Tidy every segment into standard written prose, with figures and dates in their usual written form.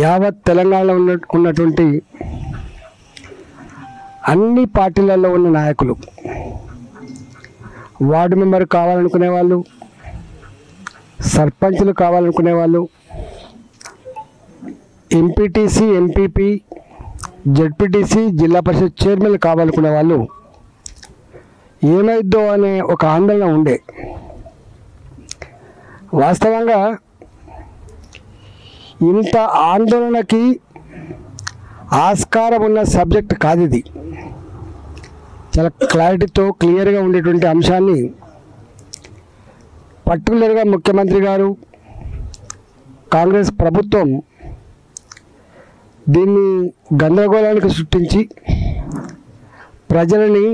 యావత్ తెలంగాణలో ఉన్నటువంటి అన్ని పార్టీలలో ఉన్న నాయకులు, వార్డు మెంబర్ కావాలనుకునే వాళ్ళు, సర్పంచులు కావాలనుకునే వాళ్ళు, ఎంపీటీసీ, ఎంపీపీ, జెడ్పీటీసీ, జిల్లా పరిషత్ చైర్మన్ కావాలనుకునే వాళ్ళు ఏమైద్దో అనే ఒక ఆందోళన ఉండే. వాస్తవంగా ఇంత ఆందోళనకి ఆస్కారం ఉన్న సబ్జెక్ట్ కాదు ఇది. చాలా క్లారిటీతో క్లియర్గా ఉండేటువంటి అంశాన్ని పర్టికులర్గా ముఖ్యమంత్రి గారు, కాంగ్రెస్ ప్రభుత్వం దీన్ని గందరగోళానికి సృష్టించి ప్రజలని,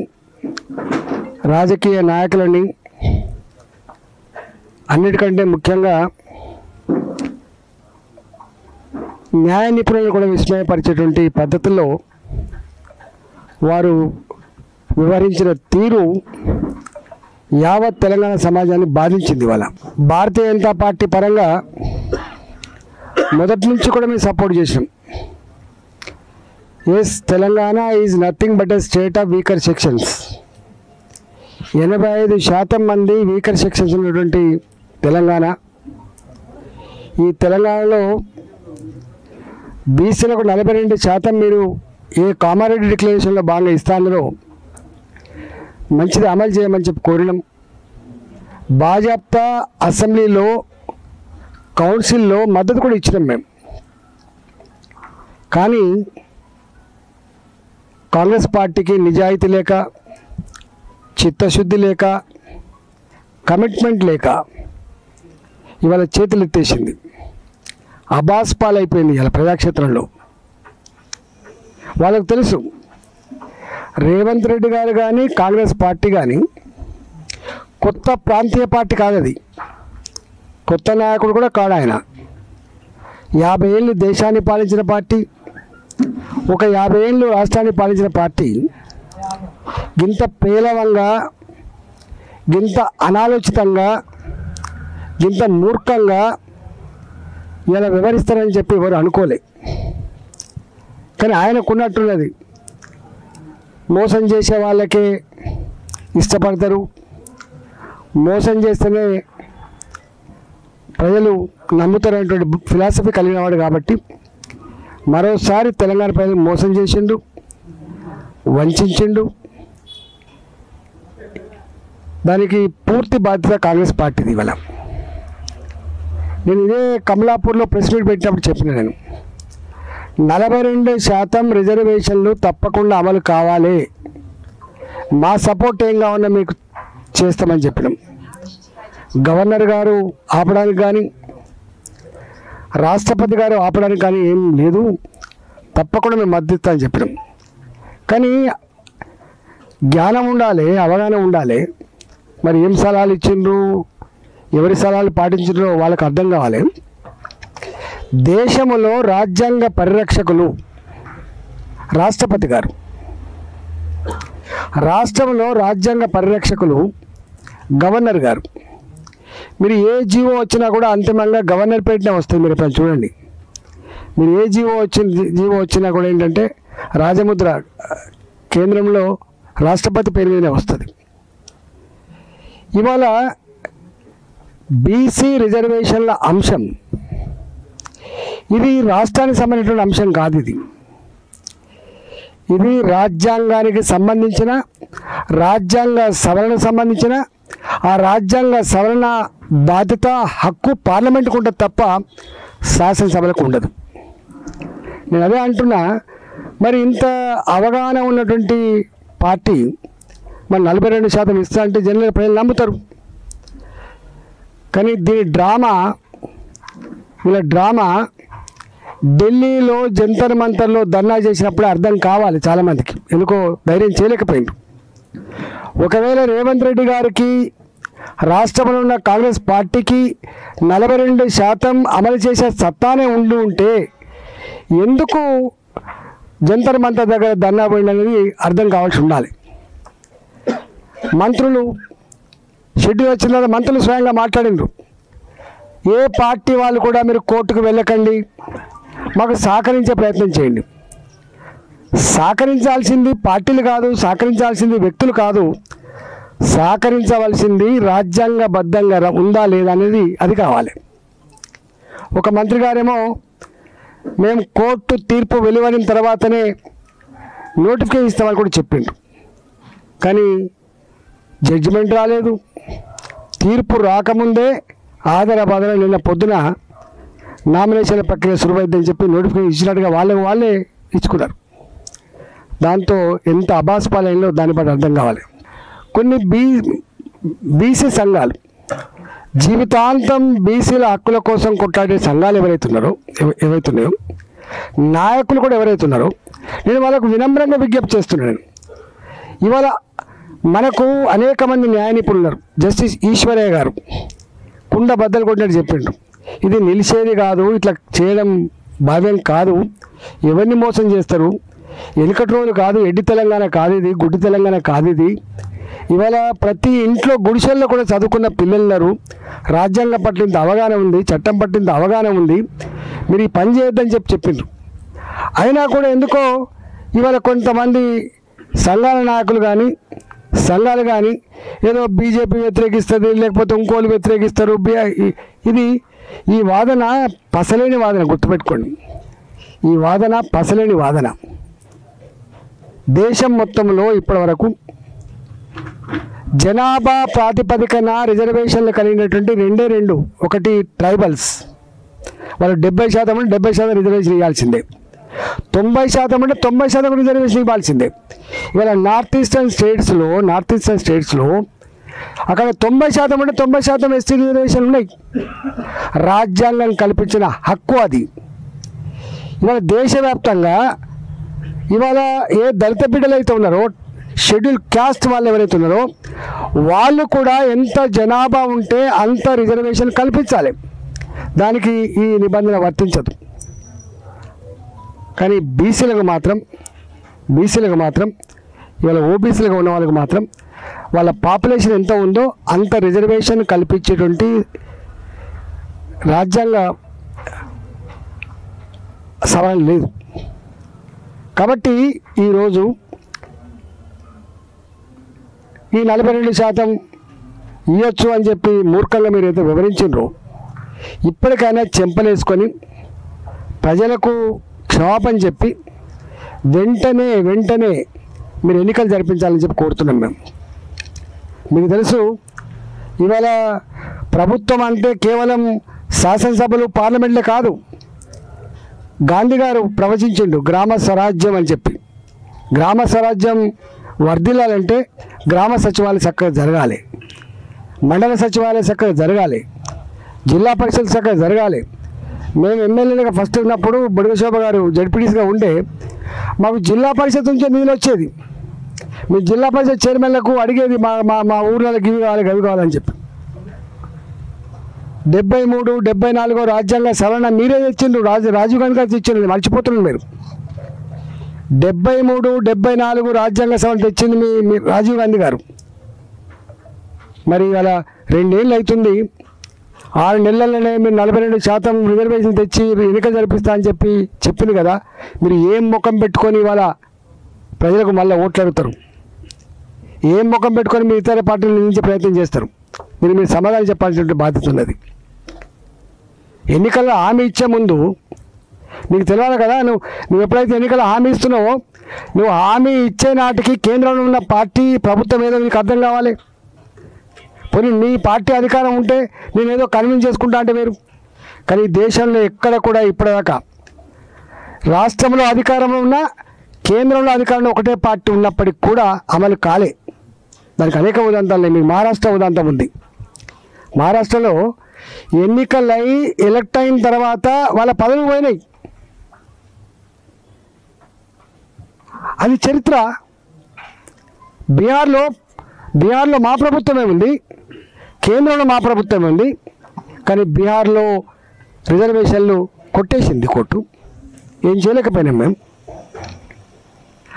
రాజకీయ నాయకులని, అన్నిటికంటే ముఖ్యంగా న్యాయ నిపుణులను కూడా విస్మయపరిచేటువంటి పద్ధతుల్లో వారు వివరించిన తీరు యావత్ తెలంగాణ సమాజాన్ని బాధించింది. ఇవాళ భారతీయ జనతా పార్టీ పరంగా మొదటి నుంచి కూడా మేము సపోర్ట్ చేసాం. Yes, Telangana is nothing but a state of weaker sections. 85% మంది వీకర్ సెక్షన్స్ ఉన్నటువంటి తెలంగాణ. ఈ తెలంగాణలో బీసీలకు 42% మీరు ఏ కామారెడ్డి డిక్లరేషన్లో భాగంగా ఇస్తానో మంచిది అమలు చేయమని చెప్పి కోరినాం. భాజపా అసెంబ్లీలో, కౌన్సిల్లో మద్దతు కూడా ఇచ్చినాం మేము. కానీ కాంగ్రెస్ పార్టీకి నిజాయితీ లేక, చిత్తశుద్ధి లేక, కమిట్మెంట్ లేక ఇవాళ చేతులు ఎత్తేసింది. అబాస్ పాలైపోయింది ఇలా ప్రజాక్షేత్రంలో. వాళ్ళకు తెలుసు రేవంత్ రెడ్డి గారు కానీ, కాంగ్రెస్ పార్టీ కానీ కొత్త ప్రాంతీయ పార్టీ కాదు. అది కొత్త నాయకుడు కూడా కాడు. ఆయన 50 ఏళ్ళు దేశాన్ని పాలించిన పార్టీ, ఒక 50 ఏళ్ళు రాష్ట్రాన్ని పాలించిన పార్టీ గింత పేలవంగా, గింత అనాలోచితంగా, గింత మూర్ఖంగా ఇలా వివరిస్తారని చెప్పి ఎవరు అనుకోలే. కానీ ఆయనకున్నట్టున్నది, మోసం చేసే వాళ్ళకే ఇష్టపడతారు, మోసం చేస్తేనే ప్రజలు నమ్ముతారనేటువంటి ఫిలాసఫీ కలిగినవాడు. కాబట్టి మరోసారి తెలంగాణ ప్రజలు మోసం చేసిండు, వంచిండు. దానికి పూర్తి బాధ్యత కాంగ్రెస్ పార్టీది. ఇవాళ నేను ఇదే కమలాపూర్లో ప్రెస్ మీట్ పెట్టినప్పుడు చెప్పిన, నేను 42% రిజర్వేషన్లు తప్పకుండా అమలు కావాలి, మా సపోర్ట్ ఏం కావాలన్నా మీకు చేస్తామని చెప్పినాం. గవర్నర్ గారు ఆపడానికి కానీ, రాష్ట్రపతి గారు ఆపడానికి కానీ ఏం లేదు, తప్పకుండా మేము మద్దతు అని చెప్పినాం. కానీ జ్ఞానం ఉండాలి, అవగాహన ఉండాలి. మరి ఏం సలహాలు ఇచ్చిండ్రు, ఎవరి సలహాలు పాటించిండ్రో వాళ్ళకి అర్థం కావాలి. దేశంలో రాజ్యాంగ పరిరక్షకులు రాష్ట్రపతి గారు, రాష్ట్రంలో రాజ్యాంగ పరిరక్షకులు గవర్నర్ గారు. మీరు ఏ జీవో వచ్చినా కూడా అంతిమంగా గవర్నర్ పేరునే వస్తుంది. మీరు ఇప్పుడు చూడండి, మీరు ఏ జీవో వచ్చినా కూడా ఏంటంటే రాజముద్ర కేంద్రంలో రాష్ట్రపతి పేరు మీదనే వస్తుంది. ఇవాళ బీసీ రిజర్వేషన్ల అంశం ఇది రాష్ట్రానికి సంబంధించిన అంశం కాదు. ఇది రాజ్యాంగానికి సంబంధించిన, రాజ్యాంగ సవరణకు సంబంధించిన, ఆ రాజ్యాంగ సవరణ బాధ్యత, హక్కు పార్లమెంటుకు ఉంటుంది తప్ప శాసనసభలకు ఉండదు. నేను అదే అంటున్నా. మరి ఇంత అవగాహన ఉన్నటువంటి పార్టీ మరి 42% ఇస్తా అంటే జనరల్ ప్రజలు నమ్ముతారు. కానీ దీని వీళ్ళ డ్రామా ఢిల్లీలో జంతర్ మంతర్లో ధర్నా చేసినప్పుడే అర్థం కావాలి చాలామందికి. ఎందుకో ధైర్యం చేయలేకపోయింది. ఒకవేళ రేవంత్ రెడ్డి గారికి, రాష్ట్రంలో ఉన్న కాంగ్రెస్ పార్టీకి 42% అమలు చేసే సత్తానే ఉంటే ఎందుకు జంతర్ మంతర్ దగ్గర ధర్నా పోయిందనేది అర్థం కావాల్సి ఉండాలి. మంత్రులు షెడ్యూల్ వచ్చిన తర్వాత మంత్రులు స్వయంగా మాట్లాడిండ్రు. ఏ పార్టీ వాళ్ళు కూడా మీరు కోర్టుకు వెళ్ళకండి, మాకు సహకరించే ప్రయత్నం చేయండి. సహకరించాల్సింది పార్టీలు కాదు, సహకరించాల్సింది వ్యక్తులు కాదు, సహకరించవలసింది రాజ్యాంగబద్ధంగా ఉందా లేదా అనేది అది కావాలి. ఒక మంత్రి గారేమో మేము కోర్టు తీర్పు వెలువడిన తర్వాతనే నోటిఫికేషన్ ఇస్తామని కూడా చెప్పిండు. కానీ జడ్జిమెంట్ రాలేదు, తీర్పు రాకముందే ఆధారబాధలో నిన్న పొద్దున నామినేషన్ల ప్రక్రియ సురువైద్దని చెప్పి నోటిఫికేషన్ ఇచ్చినట్టుగా వాళ్ళే ఇచ్చుకున్నారు. దాంతో ఎంత అభాస్పాలైందో దాన్ని బట్టి అర్థం కావాలి. కొన్ని బీసీ సంఘాలు జీవితాంతం బీసీల హక్కుల కోసం కొట్లాడే సంఘాలు ఏవైతున్నాయో నాయకులు కూడా ఎవరైతున్నారో నేను వాళ్ళకు వినమ్రంగా విజ్ఞప్తి చేస్తున్నాను. ఇవాళ మనకు అనేక మంది న్యాయ నిపుణులు ఉన్నారు. జస్టిస్ ఈశ్వరయ్య గారు కుండ బద్దలు కొట్టినట్టు చెప్పిండు. ఇది నిలిచేది కాదు, ఇట్లా చేయడం భావ్యం కాదు, ఎవరిని మోసం చేస్తారు, వెనుకటి రోజులు కాదు, ఎడ్డి తెలంగాణ కాదు ఇది, గుడ్డి తెలంగాణ కాదు ఇది. ఇవాళ ప్రతి ఇంట్లో గుడిసెల్లో కూడా చదువుకున్న పిల్లలున్నారు, రాజ్యాంగం పట్ల ఇంత అవగాహన ఉంది, చట్టం పట్ల ఇంత అవగాహన ఉంది, మీరు ఈ పని చేయొద్దని చెప్పిండ్రు. అయినా కూడా ఎందుకో ఇవాళ కొంతమంది సంఘాల నాయకులు కానీ సంఘాలు కానీ ఏదో బీజేపీ వ్యతిరేకిస్తుంది, లేకపోతే ఇంకోళ్ళు వ్యతిరేకిస్తారు. ఇది ఈ వాదన పసలేని వాదన, గుర్తుపెట్టుకోండి. ఈ వాదన పసలేని వాదన. దేశం మొత్తంలో ఇప్పటి వరకు జనాభా ప్రాతిపదికన రిజర్వేషన్లు కలిగినటువంటి రెండు, ఒకటి ట్రైబల్స్, వాళ్ళు 70% అంటే 70% రిజర్వేషన్ ఇవ్వాల్సిందే, 90% అంటే 90% రిజర్వేషన్ ఇవ్వాల్సిందే. ఇవాళ నార్త్ ఈస్టర్న్ స్టేట్స్లో అక్కడ 90% అంటే 90% ఎస్టీ రిజర్వేషన్ ఉన్నాయి. రాజ్యాంగం కల్పించిన హక్కు అది. ఇవాళ దేశవ్యాప్తంగా ఇవాళ ఏ దళిత బిడ్డలు అయితే ఉన్నారో, షెడ్యూల్ క్యాస్ట్ వాళ్ళు ఎవరైతే ఉన్నారో వాళ్ళు కూడా ఎంత జనాభా ఉంటే అంత రిజర్వేషన్ కల్పించాలి. దానికి ఈ నిబంధన వర్తించదు. కానీ బీసీలకు మాత్రం ఇవాళ ఓబీసీలుగా ఉన్న వాళ్ళకి మాత్రం వాళ్ళ పాపులేషన్ ఎంత ఉందో అంత రిజర్వేషన్ కల్పించేటువంటి రాజ్యాంగ సవరణ లేదు. కాబట్టి ఈరోజు ఈ 42% ఇవ్వచ్చు అని చెప్పి మూర్ఖంగా మీరు అయితే వివరించారో, ఇప్పటికైనా చెంపలేసుకొని ప్రజలకు క్షమాపణ చెప్పి వెంటనే మీరు ఎన్నికలు జరిపించాలని చెప్పి కోరుతున్నాం. మీకు తెలుసు ఇవాళ ప్రభుత్వం అంటే కేవలం శాసనసభలు పార్లమెంట్లే కాదు. గాంధీ గారు ప్రవచించిండు గ్రామ స్వరాజ్యం అని చెప్పి. గ్రామ స్వరాజ్యం వర్ధిల్లాలంటే గ్రామ సచివాలయం చక్కగా జరగాలి, మండల సచివాలయం చక్కగా జరగాలి, జిల్లా పరిషత్ చక్కగా జరగాలి. మేము ఎమ్మెల్యేలుగా ఫస్ట్ ఉన్నప్పుడు బుడగశోభ గారు జడ్పీటీసీగా ఉండే మాకు జిల్లా పరిషత్ నుంచే నిధులు వచ్చేది. మీ జిల్లా పరిషత్ చైర్మన్లకు అడిగేది మా ఊర్లకి ఇవి కావాలి గవి కావాలని చెప్పి. 73, 74 రాజ్యాంగ సవరణ మీరే తెచ్చిండ్రు, రాజీవ్ గాంధీ గారు తెచ్చిండ్రు, మర్చిపోతున్నారు మీరు. 73, 74 రాజ్యాంగ సవరణ తెచ్చింది మీ రాజీవ్ గాంధీ గారు. మరి అలా 2 ఏళ్ళు అవుతుంది. 6 నెలలనే మీరు 42% రిజర్వేషన్ తెచ్చి ఎన్నికలు జరిపిస్తా అని చెప్పింది కదా. మీరు ఏం ముఖం పెట్టుకొని ఇవాళ ప్రజలకు మళ్ళీ ఓట్లు అడుగుతారు? ఏం ముఖం పెట్టుకొని మీరు ఇతర పార్టీలు నిలిచే ప్రయత్నం చేస్తారు? మీరు సమాధానం చెప్పాల్సినటువంటి బాధ్యత ఉన్నది. ఎన్నికల్లో హామీ ఇచ్చే ముందు నీకు తెలియాలి కదా. నువ్వు ఎప్పుడైతే ఎన్నికల్లో హామీ ఇస్తున్నావో, నువ్వు హామీ ఇచ్చే నాటికి కేంద్రంలో ఉన్న పార్టీ ప్రభుత్వం ఏదో నీకు అర్థం కావాలి. పోనీ నీ పార్టీ అధికారం ఉంటే నేనేదో కన్విన్స్ చేసుకుంటా అంటే వేరు. కానీ దేశంలో ఎక్కడ కూడా ఇప్పటిదాకా రాష్ట్రంలో అధికారంలో ఉన్న కేంద్రంలో అధికారంలో ఒకటే పార్టీ ఉన్నప్పటికి కూడా అమలు కాలే. దానికి అనేక ఉదాంతాలు. మీకు మహారాష్ట్ర ఉదాంతం ఉంది. మహారాష్ట్రలో ఎన్నికలై ఎలక్ట్ అయిన తర్వాత వాళ్ళ పదవులు పోయినాయి. అది చరిత్ర. బీహార్లో మా ప్రభుత్వమే ఉంది, కేంద్రంలో మా ప్రభుత్వమే ఉంది. కానీ బీహార్లో రిజర్వేషన్లు కొట్టేసింది కోర్టు. ఏం చేయలేకపోయినాం మేము.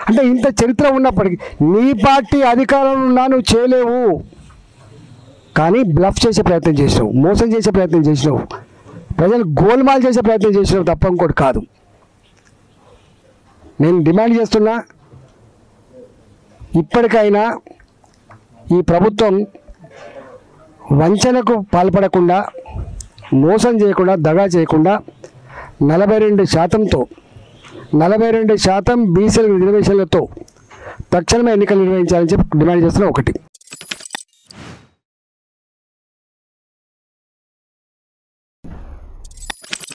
అంటే ఇంత చరిత్ర ఉన్నప్పటికీ నీ పార్టీ అధికారంలో ఉన్నా నువ్వు చేయలేవు. కానీ బ్లఫ్ చేసే ప్రయత్నం చేసినావు, మోసం చేసే ప్రయత్నం చేసినావు, ప్రజలు గోల్మాల్ చేసే ప్రయత్నం చేసినావు తప్ప ఇంకోటి కాదు. నేను డిమాండ్ చేస్తున్నా, ఇప్పటికైనా ఈ ప్రభుత్వం వంచనకు పాల్పడకుండా, మోసం చేయకుండా, దగా చేయకుండా 42% బీసీల రిజర్వేషన్లతో తక్షణమే ఎన్నికలు నిర్వహించాలని చెప్పి డిమాండ్ చేస్తున్నా. ఒకటి